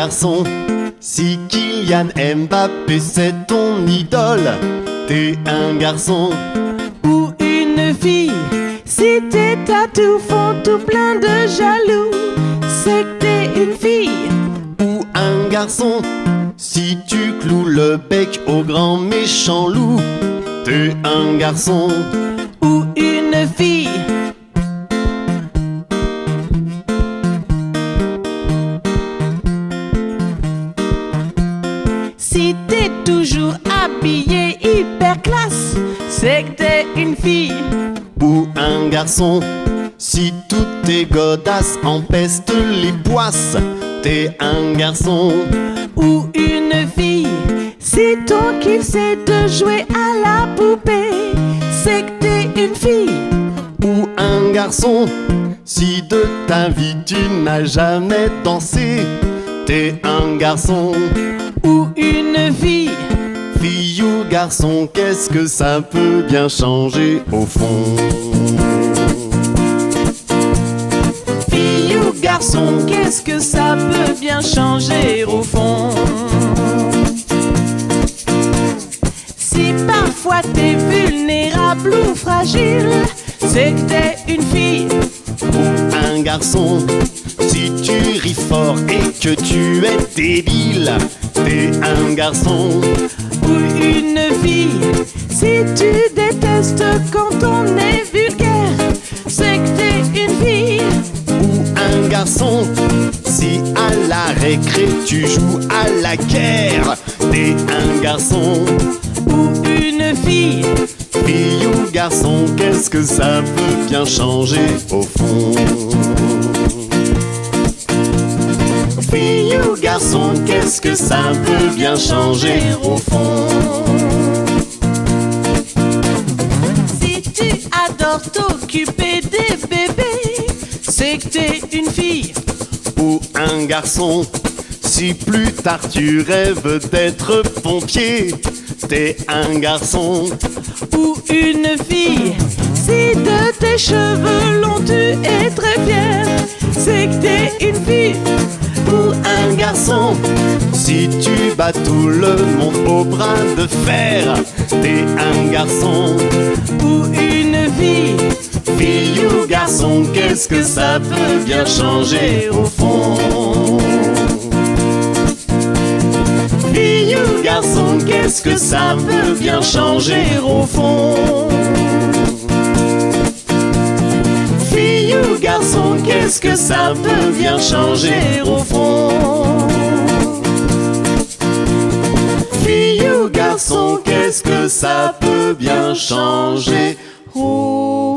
garçon, si Kylian Mbappé c'est ton idole, t'es un garçon. Ou une fille, si tes tatous font tout plein de jaloux, c'est que t'es une fille. Ou un garçon, si tu cloues le bec au grand méchant loup, t'es un garçon. Ou une fille, si t'es toujours habillée hyper classe, c'est que t'es une fille. Ou un garçon, si toutes tes godasses empestent les poisses, t'es un garçon. Ou une fille, si ton kiff c'est de jouer à la poupée, c'est que t'es une fille. Ou un garçon, si de ta vie tu n'as jamais dansé, t'es un garçon. Ou une fille, Fille ou garçon, qu'est-ce que ça peut bien changer au fond? fille ou garçon, qu'est-ce que ça peut bien changer au fond? Si parfois t'es vulnérable ou fragile, c'est que t'es une fille. Ou un garçon, si tu ris fort et que tu es débile, t'es un garçon. Ou une fille, si tu détestes quand on est vulgaire, c'est que t'es une fille. Ou un garçon, si à la récré tu joues à la guerre, t'es un garçon. Ou une fille, Fille ou garçon, qu'est-ce que ça peut bien changer au fond? Fille ou garçon, qu'est-ce que ça peut bien changer au fond? si tu adores t'occuper des bébés, c'est que t'es une fille. Ou un garçon, si plus tard tu rêves d'être pompier, t'es un garçon. Ou une fille, si de tes cheveux longs tu es très fier, c'est que t'es une fille. Ou un garçon, si tu bats tout le monde au bras de fer, t'es un garçon. Ou une fille, Fille ou garçon, qu'est-ce que ça peut bien changer au fond? Fille ou garçon, qu'est-ce que ça peut bien changer au fond? Fille ou garçon, qu'est-ce que ça peut bien changer au fond? Fille ou garçon, qu'est-ce que ça peut bien changer au